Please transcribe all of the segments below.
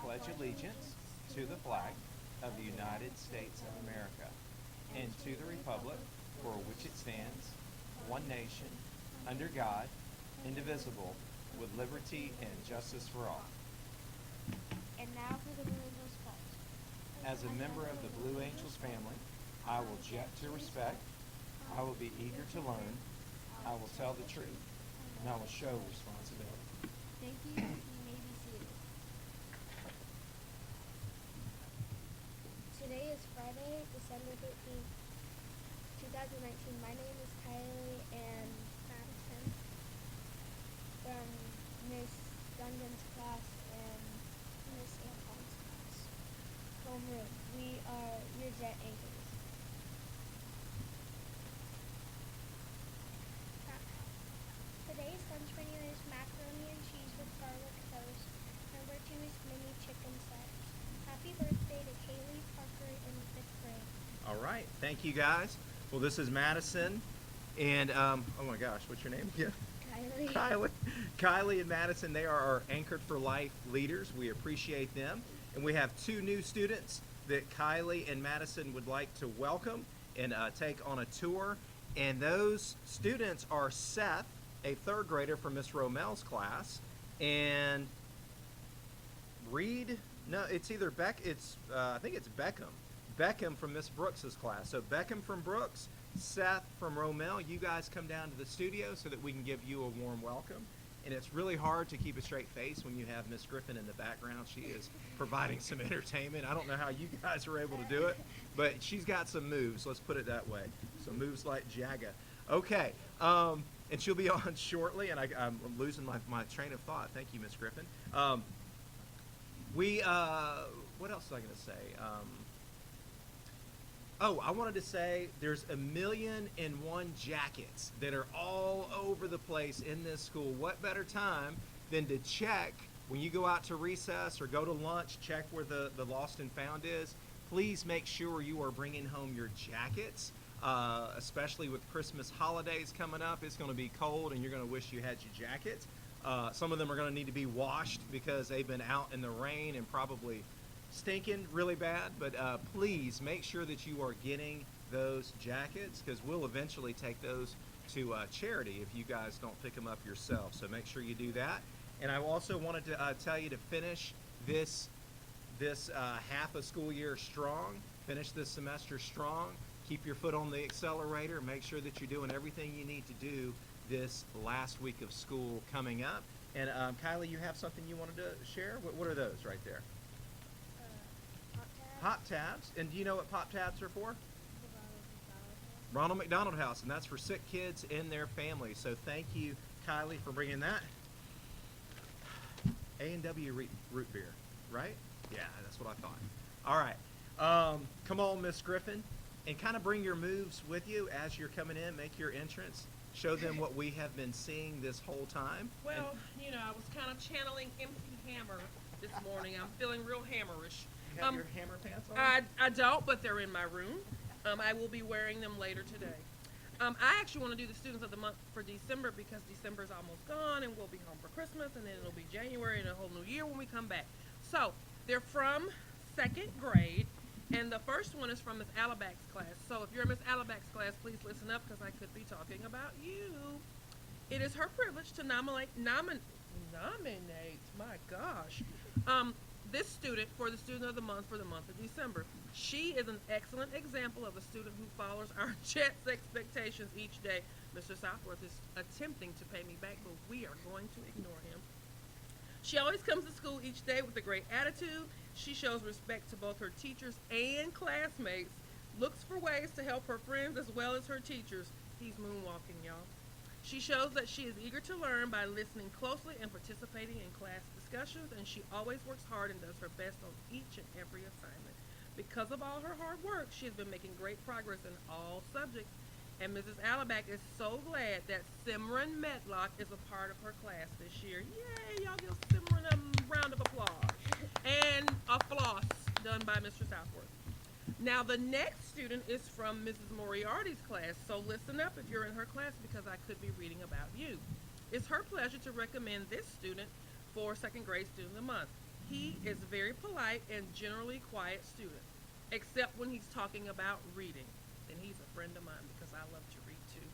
pledge allegiance to the flag of the United States of America and to the republic for which it stands, one nation, under God, indivisible, with liberty and justice for all. And now for the Blue Angels pledge. As a member of the Blue Angels family, I will object to respect, I will be eager to learn, I will tell the truth, and I will show responsibility. Thank you. You may be seated. Today is Friday, December 13th, 2019. My name is Kylie and Madison from Miss Dungan's class and Miss Anton's class. Homeroom. We are your jet anchors. Today's lunch menu is macaroni and cheese with garlic toast. Number 2 is mini chicken sets. Happy birthday to Kaylee Parker in 5th grade. All right, thank you guys. Well, this is Madison, and oh my gosh, what's your name again? Kylie. Kylie and Madison, they are our Anchored for Life leaders. We appreciate them. And we have 2 new students that Kylie and Madison would like to welcome and take on a tour. And those students are Seth, a 3rd grader from Miss Romel's class, and Reed, no, it's either I think it's Beckham. Beckham from Miss Brooks's class. So Beckham from Brooks, Seth from Romel, you guys come down to the studio so that we can give you a warm welcome. And it's really hard to keep a straight face when you have Miss Griffin in the background. She is providing some entertainment. I don't know how you guys are able to do it, but she's got some moves, let's put it that way. Some moves like Jagga. Okay, and she'll be on shortly, and I'm losing my train of thought. Thank you, Miss Griffin. What else was I going to say? I wanted to say there's 1,000,001 jackets that are all over the place in this school. What better time than to check when you go out to recess or go to lunch, check where the lost and found is. Please make sure you are bringing home your jackets, especially with Christmas holidays coming up. It's going to be cold and you're going to wish you had your jackets. Some of them are going to need to be washed because they've been out in the rain and probably stinking really bad, but please make sure that you are getting those jackets because we'll eventually take those to charity if you guys don't pick them up yourself. So make sure you do that. And I also wanted to tell you to finish this half a school year strong, finish this semester strong, keep your foot on the accelerator, make sure that you're doing everything you need to do this last week of school coming up. And Kylie, you have something you wanted to share? What are those right there? Pop tabs. And do you know what pop tabs are for? Ronald McDonald House, and that's for sick kids and their families. So thank you, Kylie, for bringing that. A&W root beer, right? Yeah, that's what I thought. All right. Come on, Miss Griffin, and kind of bring your moves with you as you're coming in. Make your entrance. Show them what we have been seeing this whole time. Well, I was kind of channeling MC Hammer this morning. I'm feeling real hammerish. You have your hammer pants on? I don't, but they're in my room. I will be wearing them later today. I actually want to do the Students of the Month for December because December is almost gone and we'll be home for Christmas and then it'll be January and a whole new year when we come back. So they're from 2nd grade and the first one is from Miss Alabak's class. So if you're in Miss Alabak's class, please listen up because I could be talking about you. It is her privilege to nominate, my gosh, this student for the Student of the Month for the month of December. She is an excellent example of a student who follows our Jets expectations each day. Mr. Southworth is attempting to pay me back, but we are going to ignore him. She always comes to school each day with a great attitude. She shows respect to both her teachers and classmates, looks for ways to help her friends as well as her teachers. He's moonwalking, y'all. She shows that she is eager to learn by listening closely and participating in class discussions, and she always works hard and does her best on each and every assignment. Because of all her hard work, she has been making great progress in all subjects, and Mrs. Alabak is so glad that Simran Medlock is a part of her class this year. Yay, y'all give Simran a round of applause. And a floss done by Mr. Southworth. Now the next student is from Mrs. Moriarty's class, so listen up if you're in her class because I could be reading about you. It's her pleasure to recommend this student for 2nd grade Student of the Month. He is very polite and generally quiet student, except when he's talking about reading. Then he's a friend of mine because I love to read too.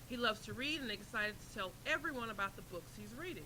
He loves to read and is excited to tell everyone about the books he's reading.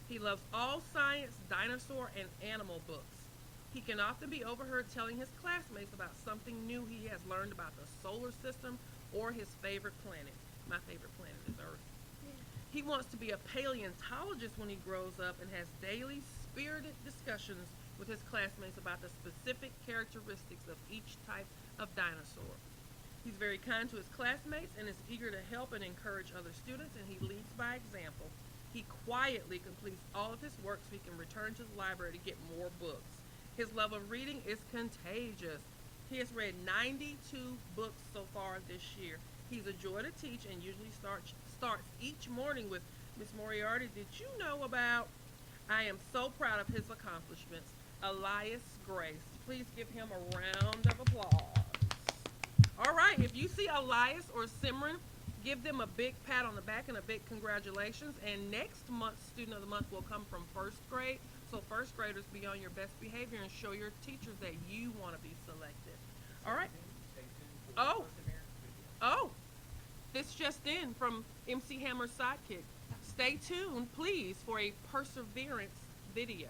He loves all science, dinosaur, and animal books. He can often be overheard telling his classmates about something new he has learned about the solar system or his favorite planet. My favorite planet is Earth. He wants to be a paleontologist when he grows up and has daily spirited discussions with his classmates about the specific characteristics of each type of dinosaur. He's very kind to his classmates and is eager to help and encourage other students, and he leads by example. He quietly completes all of his work so he can return to the library to get more books. His love of reading is contagious. He has read 92 books so far this year. He's a joy to teach and usually starts each morning with, "Miss Moriarty, did you know about?" I am so proud of his accomplishments. Elias Grace. Please give him a round of applause. All right, if you see Elias or Simran, give them a big pat on the back and a big congratulations. And next month's Student of the Month will come from first grade. So first graders, be on your best behavior and show your teachers that you want to be selected. All right. Oh, this just in from MC Hammer's Sidekick. Stay tuned, please, for a perseverance video.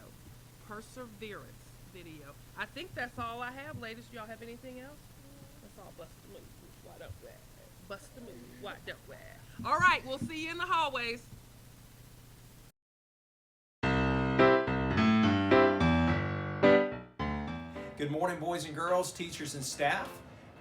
I think that's all I have, ladies. Y'all have anything else? That's all. Bust the move. Why don't we? Bust the move. Why don't we? All right, we'll see you in the hallways. Good morning, boys and girls, teachers and staff.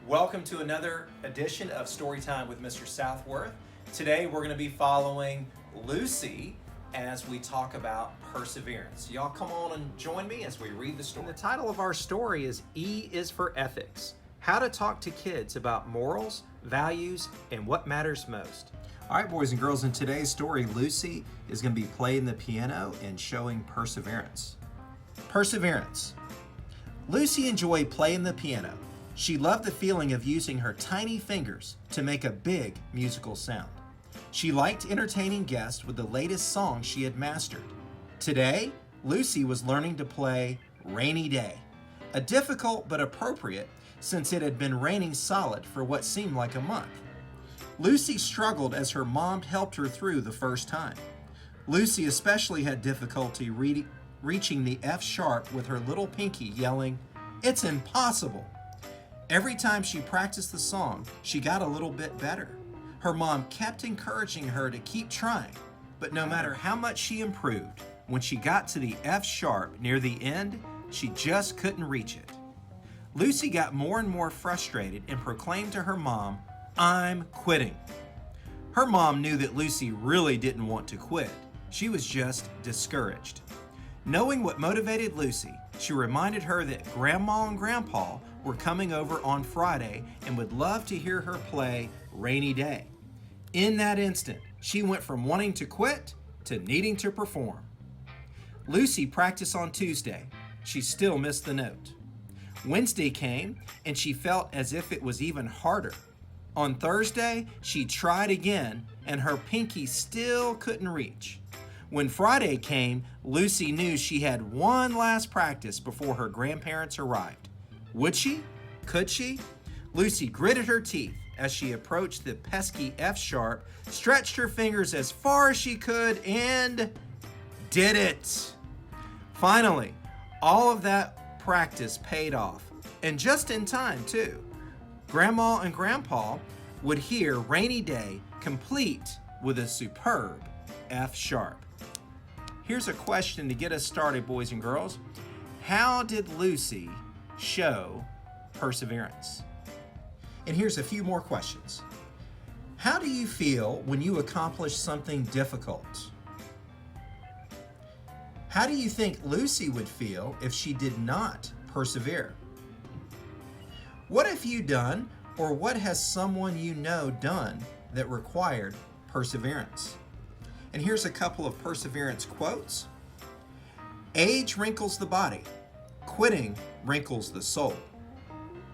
Welcome to another edition of Storytime with Mr. Southworth. Today we're going to be following Lucy as we talk about perseverance. Y'all come on and join me as we read the story. The title of our story is E is for Ethics. How to talk to kids about morals, values, and what matters most. All right, boys and girls, in today's story, Lucy is going to be playing the piano and showing perseverance. Perseverance. Lucy enjoyed playing the piano. She loved the feeling of using her tiny fingers to make a big musical sound. She liked entertaining guests with the latest song she had mastered. Today, Lucy was learning to play Rainy Day, a difficult but appropriate since it had been raining solid for what seemed like a month. Lucy struggled as her mom helped her through the first time. Lucy especially had difficulty reaching the F sharp with her little pinky yelling, "It's impossible!" Every time she practiced the song, she got a little bit better. Her mom kept encouraging her to keep trying, but no matter how much she improved, when she got to the F sharp near the end, she just couldn't reach it. Lucy got more and more frustrated and proclaimed to her mom, "I'm quitting." Her mom knew that Lucy really didn't want to quit. She was just discouraged. Knowing what motivated Lucy, she reminded her that Grandma and Grandpa were coming over on Friday and would love to hear her play Rainy Day. In that instant, she went from wanting to quit to needing to perform. Lucy practiced on Tuesday. She still missed the note. Wednesday came, and she felt as if it was even harder. On Thursday, she tried again, and her pinky still couldn't reach. When Friday came, Lucy knew she had one last practice before her grandparents arrived. Would she? Could she? Lucy gritted her teeth as she approached the pesky F sharp, stretched her fingers as far as she could, and did it! Finally, all of that practice paid off, and just in time, too. Grandma and Grandpa would hear Rainy Day complete with a superb F sharp. Here's a question to get us started, boys and girls. How did Lucy show perseverance? And here's a few more questions. How do you feel when you accomplish something difficult? How do you think Lucy would feel if she did not persevere? What have you done, or what has someone you know done that required perseverance? And here's a couple of perseverance quotes. Age wrinkles the body, quitting wrinkles the soul,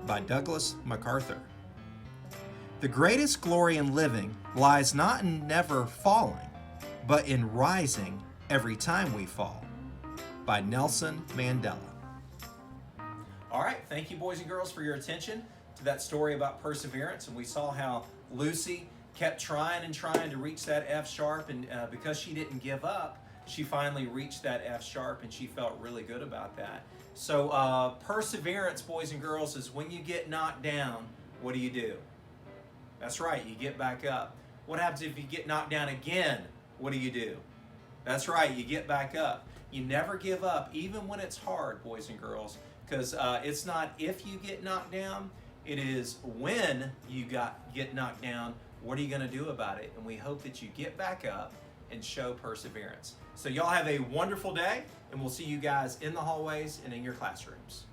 by Douglas MacArthur. The greatest glory in living lies not in never falling, but in rising every time we fall, by Nelson Mandela. All right, thank you, boys and girls, for your attention to that story about perseverance. And we saw how Lucy kept trying and trying to reach that F sharp, and because she didn't give up, she finally reached that F sharp, and she felt really good about that. So perseverance, boys and girls, is when you get knocked down, what do? That's right, you get back up. What happens if you get knocked down again? What do? That's right, you get back up. You never give up, even when it's hard, boys and girls, because it's not if you get knocked down, it is when you get knocked down, what are you going to do about it? And we hope that you get back up and show perseverance. So y'all have a wonderful day, and we'll see you guys in the hallways and in your classrooms.